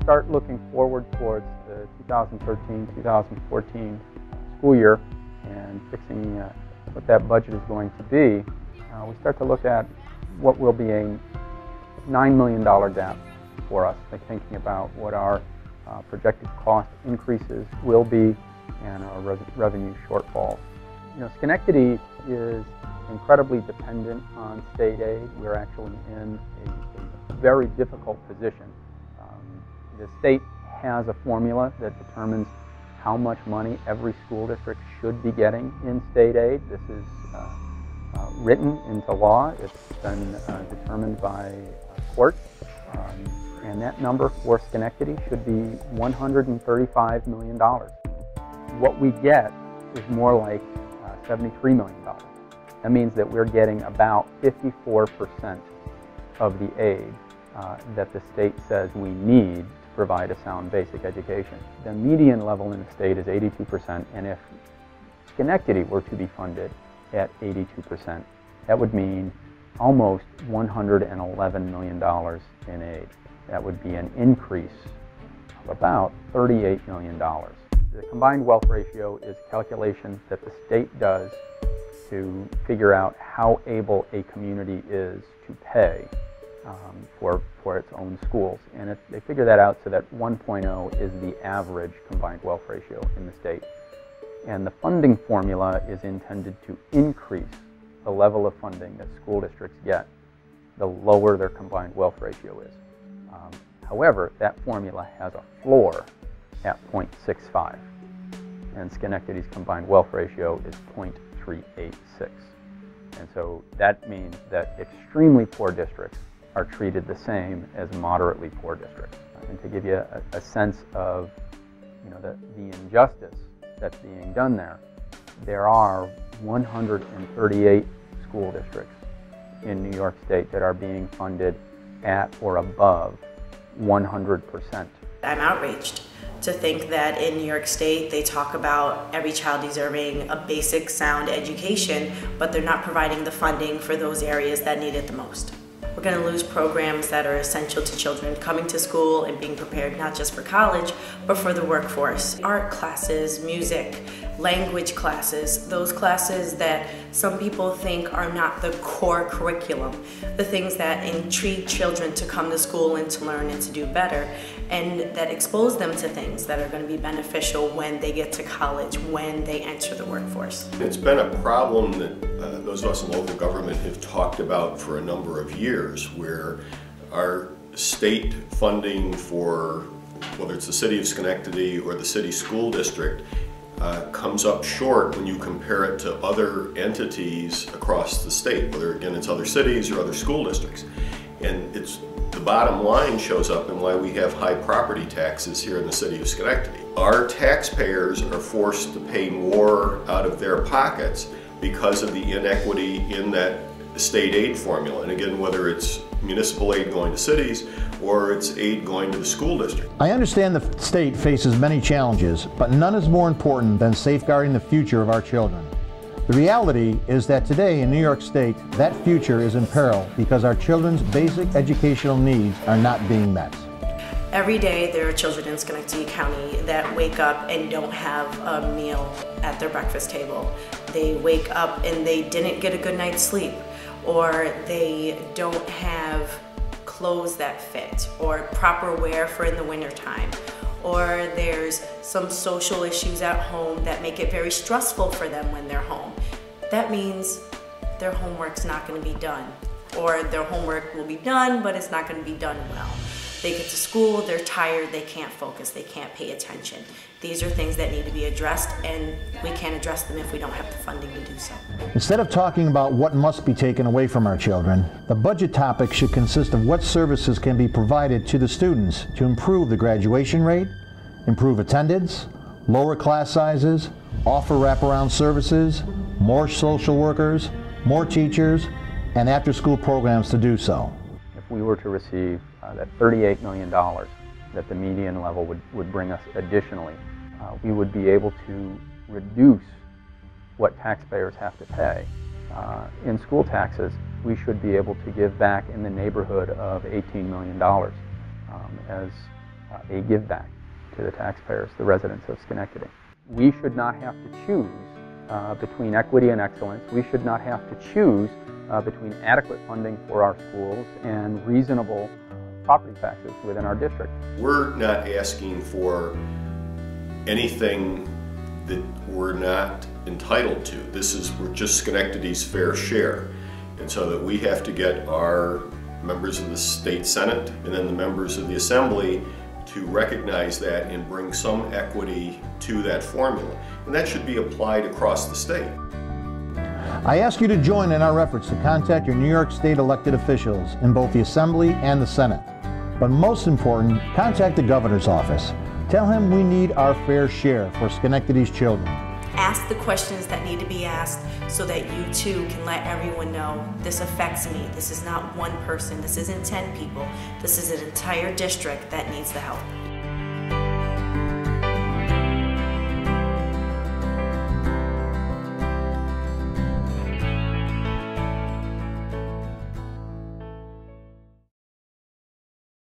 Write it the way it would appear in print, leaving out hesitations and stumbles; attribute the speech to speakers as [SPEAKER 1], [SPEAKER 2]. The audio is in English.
[SPEAKER 1] start looking forward towards the 2013-2014 school year and fixing what that budget is going to be, we start to look at what will be a $9 million gap for us, like thinking about what our projected cost increases will be and our revenue shortfalls. You know, Schenectady is incredibly dependent on state aid. We're actually in a very difficult position. The state has a formula that determines how much money every school district should be getting in state aid. This is written into law. It's been determined by court. And that number for Schenectady should be $135 million. What we get is more like $73 million. That means that we're getting about 54% of the aid that the state says we need to provide a sound basic education. The median level in the state is 82%, and if Schenectady were to be funded at 82%, that would mean almost $111 million in aid. That would be an increase of about $38 million. The combined wealth ratio is a calculation that the state does to figure out how able a community is to pay for its own schools. And they figure that out so that 1.0 is the average combined wealth ratio in the state. And the funding formula is intended to increase the level of funding that school districts get, the lower their combined wealth ratio is. However, that formula has a floor at 0.65, and Schenectady's combined wealth ratio is 0.386. And so that means that extremely poor districts are treated the same as moderately poor districts. And to give you a sense of, you know, the injustice that's being done there are 138 school districts in New York State that are being funded at or above 100%.
[SPEAKER 2] I'm outraged to think that in New York State they talk about every child deserving a basic sound education, but they're not providing the funding for those areas that need it the most. We're going to lose programs that are essential to children coming to school and being prepared not just for college, but for the workforce. Art classes, music, language classes, those classes that some people think are not the core curriculum, the things that intrigue children to come to school and to learn and to do better, and that expose them to things that are going to be beneficial when they get to college, when they enter the workforce.
[SPEAKER 3] It's been a problem that those of us in local government have talked about for a number of years, where our state funding for, whether it's the city of Schenectady or the city school district, comes up short when you compare it to other entities across the state, whether again it's other cities or other school districts. And it's the bottom line shows up in why we have high property taxes here in the city of Schenectady. Our taxpayers are forced to pay more out of their pockets because of the inequity in that state aid formula. And again, whether it's municipal aid going to cities or it's aid going to the school district.
[SPEAKER 4] I understand the state faces many challenges, but none is more important than safeguarding the future of our children. The reality is that today in New York State, that future is in peril because our children's basic educational needs are not being met.
[SPEAKER 2] Every day there are children in Schenectady County that wake up and don't have a meal at their breakfast table. They wake up and they didn't get a good night's sleep, or they don't have clothes that fit, or proper wear for in the wintertime, or there's some social issues at home that make it very stressful for them when they're home. That means their homework's not going to be done, or their homework will be done, but it's not going to be done well. They get to school, they're tired, they can't focus, they can't pay attention. These are things that need to be addressed, and we can't address them if we don't have the funding to do so.
[SPEAKER 4] Instead of talking about what must be taken away from our children, the budget topic should consist of what services can be provided to the students to improve the graduation rate, improve attendance, lower class sizes, offer wraparound services, more social workers, more teachers, and after-school programs to do so.
[SPEAKER 1] If we were to receive that $38 million that the median level would bring us additionally, we would be able to reduce what taxpayers have to pay. In school taxes, we should be able to give back in the neighborhood of $18 million. As a give back to the taxpayers, the residents of Schenectady. We should not have to choose between equity and excellence. We should not have to choose between adequate funding for our schools and reasonable property taxes within our district.
[SPEAKER 3] We're not asking for anything that we're not entitled to. We're just Schenectady's fair share. And so that we have to get our members of the state Senate and then the members of the Assembly to recognize that and bring some equity to that formula. And that should be applied across the state.
[SPEAKER 4] I ask you to join in our efforts to contact your New York State elected officials in both the Assembly and the Senate. But most important, contact the governor's office. Tell him we need our fair share for Schenectady's children.
[SPEAKER 2] Ask the questions that need to be asked so that you too can let everyone know this affects me. This is not one person. This isn't 10 people. This is an entire district that needs the help.